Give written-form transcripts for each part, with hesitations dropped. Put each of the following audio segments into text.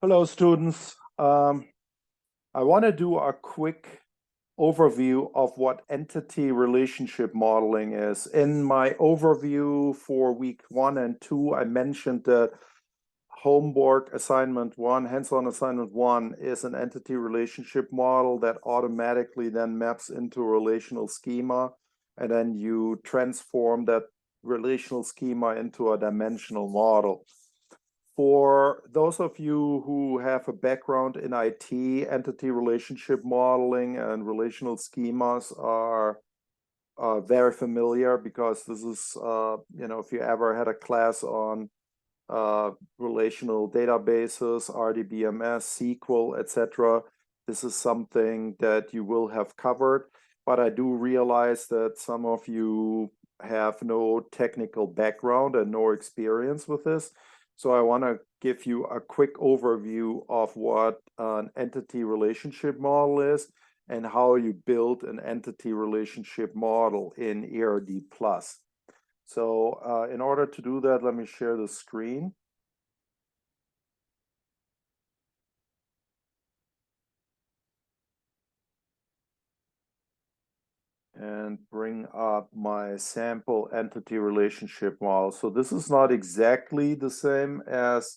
Hello, students. I want to do a quick overview of what entity relationship modeling is. In my overview for week 1 and 2, I mentioned that homework assignment 1, hands-on assignment 1 is an entity relationship model that automatically then maps into a relational schema, and then you transform that relational schema into a dimensional model. For those of you who have a background in IT, entity relationship modeling and relational schemas are very familiar because this is, if you ever had a class on relational databases, RDBMS, SQL, etc., this is something that you will have covered. But I do realize that some of you have no technical background and no experience with this. So I want to give you a quick overview of what an entity relationship model is and how you build an entity relationship model in ERDplus. So in order to do that, let me share the screen. And bring up my sample entity relationship model. So this is not exactly the same as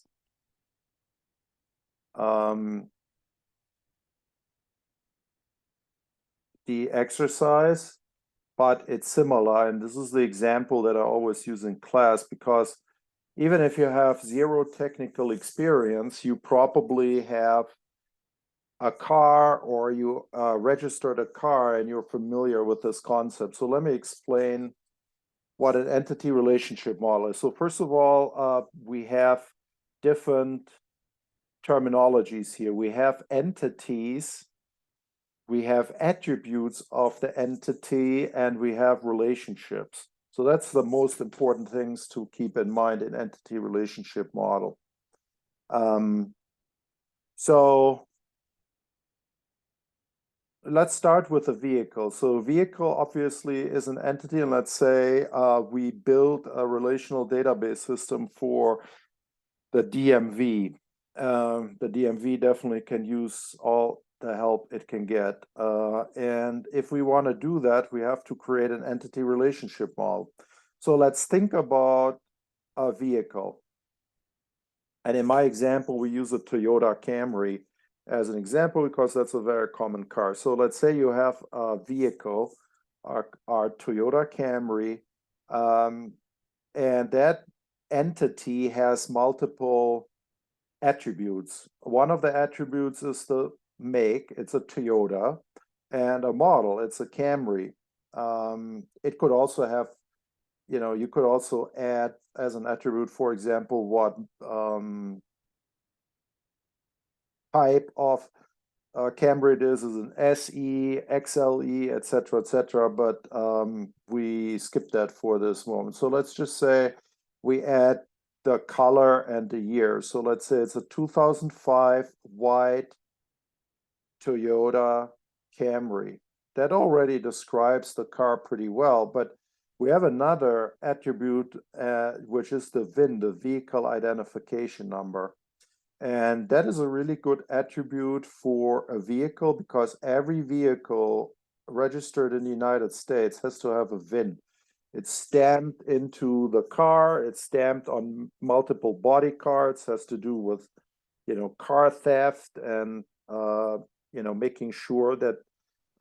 the exercise, but it's similar. And this is the example that I always use in class, because even if you have zero technical experience, you probably have a car or you registered a car and you're familiar with this concept. So let me explain what an entity relationship model is. So first of all, we have different terminologies here. We have entities, we have attributes of the entity, and we have relationships. So that's the most important things to keep in mind in entity relationship model. So let's start with a vehicle. So a vehicle obviously is an entity, and let's say we build a relational database system for the DMV. The DMV definitely can use all the help it can get. And if we want to do that, we have to create an entity relationship model. So let's think about a vehicle. And in my example, we use a Toyota Camry as an example because that's a very common car. So let's say you have a vehicle, our Toyota Camry, and that entity has multiple attributes. One of the attributes is the make, it's a Toyota, and a model, it's a Camry. It could also have, you could also add as an attribute, for example, what type of Camry it is an SE, XLE, etc., but we skip that for this moment. So let's just say we add the color and the year. So let's say it's a 2005 white Toyota Camry. That already describes the car pretty well, but we have another attribute, which is the VIN, the vehicle identification number. And that is a really good attribute for a vehicle because every vehicle registered in the United States has to have a VIN. It's stamped into the car, it's stamped on multiple body cards, has to do with, car theft and, making sure that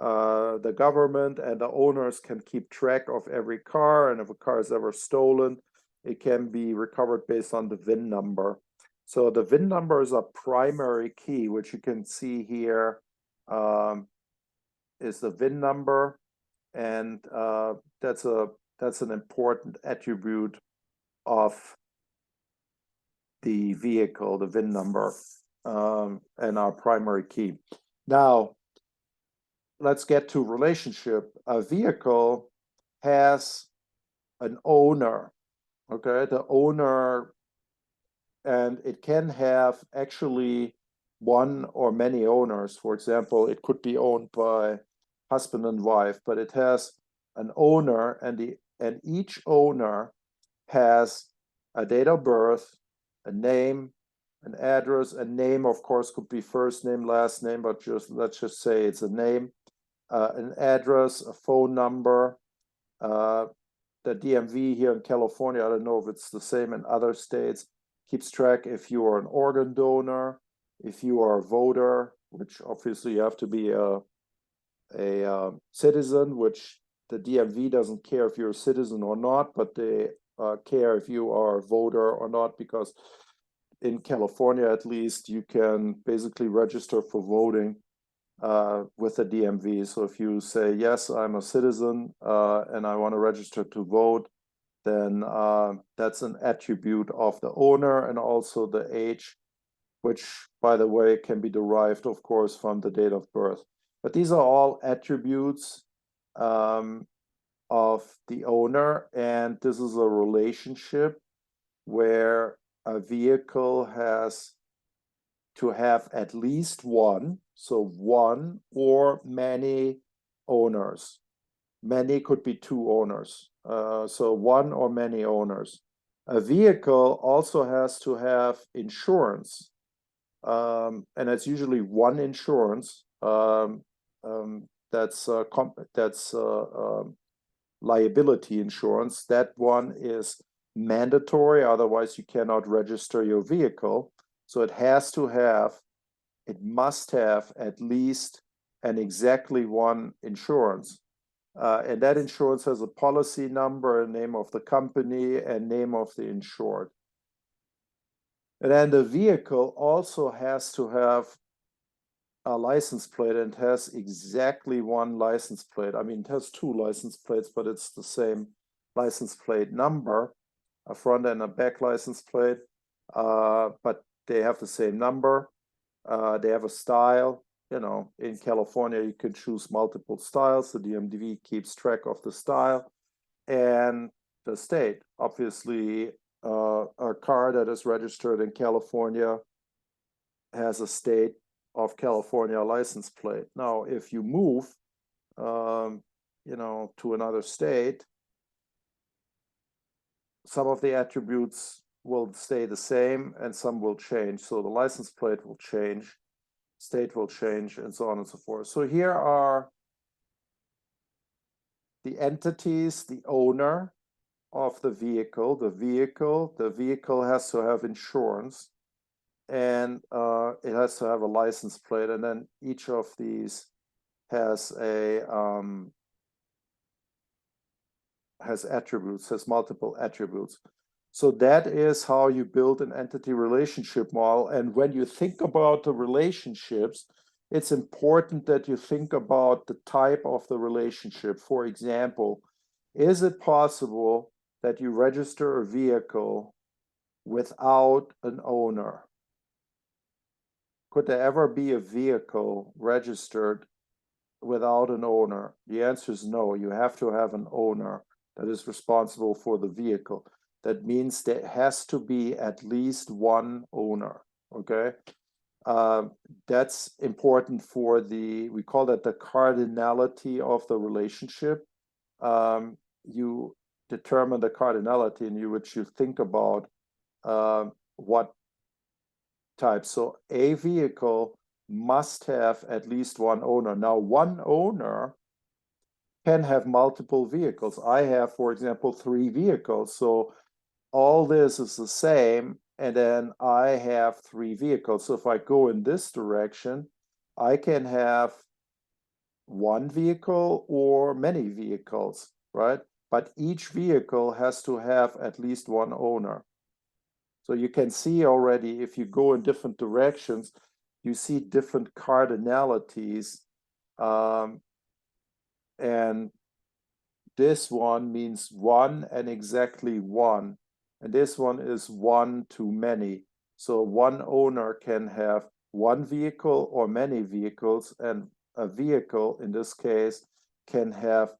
the government and the owners can keep track of every car. And if a car is ever stolen, it can be recovered based on the VIN number. So the VIN number is a primary key, which you can see here is the VIN number, and that's an important attribute of the vehicle, the VIN number, and our primary key. Now, let's get to relationship. A vehicle has an owner, okay? The owner, and it can have actually one or many owners. For example, it could be owned by husband and wife, but it has an owner, and each owner has a date of birth, a name, an address, a name, of course, could be first name, last name, but let's just say it's a name, an address, a phone number, the DMV here in California, I don't know if it's the same in other states, keeps track if you are an organ donor, if you are a voter, which obviously you have to be a citizen, which the DMV doesn't care if you're a citizen or not, but they care if you are a voter or not, because in California, at least, you can basically register for voting with the DMV. So if you say, yes, I'm a citizen and I want to register to vote, then that's an attribute of the owner, and also the age, which, by the way, can be derived, of course, from the date of birth. But these are all attributes of the owner, and this is a relationship where a vehicle has to have at least one, so one or many owners. Many could be two owners, so one or many owners. A vehicle also has to have insurance, and it's usually one insurance. That's liability insurance. That one is mandatory, otherwise you cannot register your vehicle. So it must have at least and exactly one insurance. And that insurance has a policy number, a name of the company, and name of the insured. And then the vehicle also has to have a license plate, and has exactly one license plate. I mean, it has two license plates, but it's the same license plate number, a front and a back license plate, but they have the same number. They have a style. You know, in California, you can choose multiple styles. The DMV keeps track of the style. And the state, obviously, a car that is registered in California has a state of California license plate. Now, if you move, you know, to another state, some of the attributes will stay the same and some will change. So the license plate will change, state will change, and so on and so forth. So here are the entities, the owner of the vehicle. The vehicle has to have insurance, and it has to have a license plate, and then each of these has attributes, has multiple attributes. So that is how you build an entity relationship model. And when you think about the relationships, it's important that you think about the type of the relationship. For example, is it possible that you register a vehicle without an owner? Could there ever be a vehicle registered without an owner? The answer is no. You have to have an owner that is responsible for the vehicle. That means there has to be at least one owner, okay? That's important for we call that the cardinality of the relationship. You determine the cardinality in which you think about what type. So a vehicle must have at least one owner. Now, one owner can have multiple vehicles. I have, for example, 3 vehicles. So all this is the same, and then I have 3 vehicles. So if I go in this direction, I can have one vehicle or many vehicles, right? But each vehicle has to have at least one owner. So you can see already, if you go in different directions, you see different cardinalities. And this one means one and exactly one. And this one is one to many. So one owner can have one vehicle or many vehicles, and a vehicle in this case can have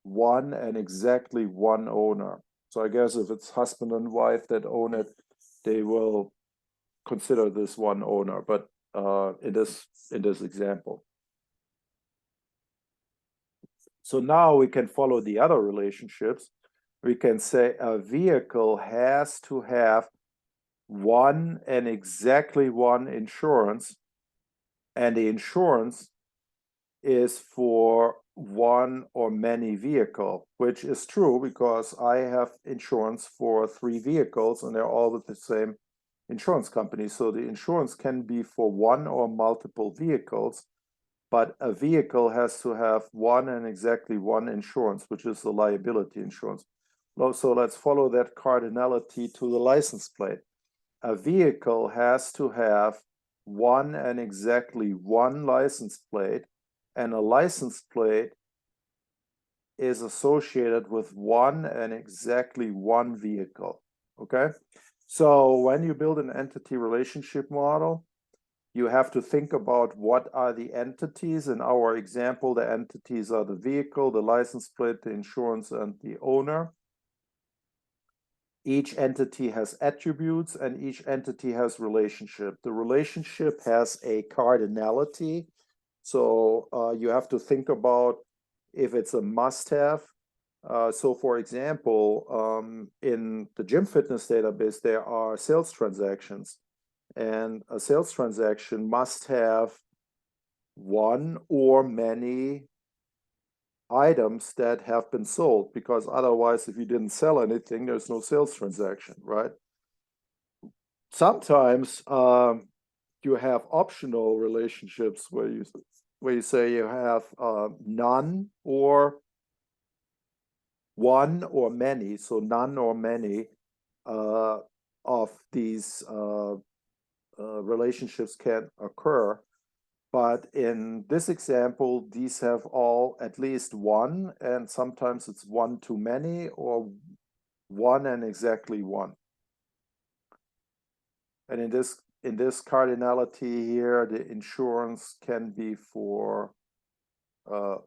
one and exactly one owner. So I guess if it's husband and wife that own it, they will consider this one owner, but in this example. So now we can follow the other relationships. We can say a vehicle has to have one and exactly one insurance, and the insurance is for one or many vehicle, which is true because I have insurance for 3 vehicles and they're all with the same insurance company. So the insurance can be for one or multiple vehicles, but a vehicle has to have one and exactly one insurance, which is the liability insurance. So let's follow that cardinality to the license plate. A vehicle has to have one and exactly one license plate, and a license plate is associated with one and exactly one vehicle. Okay, so when you build an entity relationship model, you have to think about what are the entities. In our example, the entities are the vehicle, the license plate, the insurance, and the owner. Each entity has attributes and each entity has relationship. The relationship has a cardinality. So you have to think about if it's a must-have. So for example, in the gym fitness database, there are sales transactions. And a sales transaction must have one or many items that have been sold, because otherwise, if you didn't sell anything, there's no sales transaction, right? Sometimes you have optional relationships where you say you have none or one or many, so none or many of these relationships can occur. But in this example, these have all at least one, and sometimes it's one too many or one and exactly one. And in this cardinality here, the insurance can be for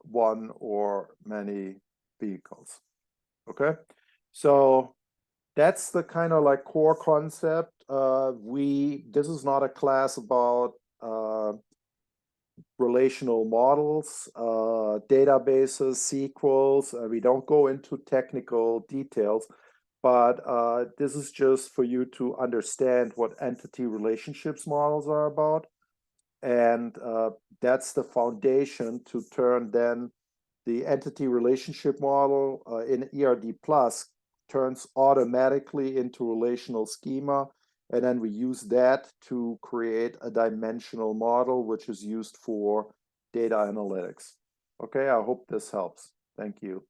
one or many vehicles. Okay, so that's the kind of like core concept. This is not a class about relational models, databases, SQLs. We don't go into technical details, but this is just for you to understand what entity relationships models are about. And that's the foundation to turn then the entity relationship model in ERDplus turns automatically into relational schema. And then we use that to create a dimensional model, which is used for data analytics. Okay, I hope this helps. Thank you.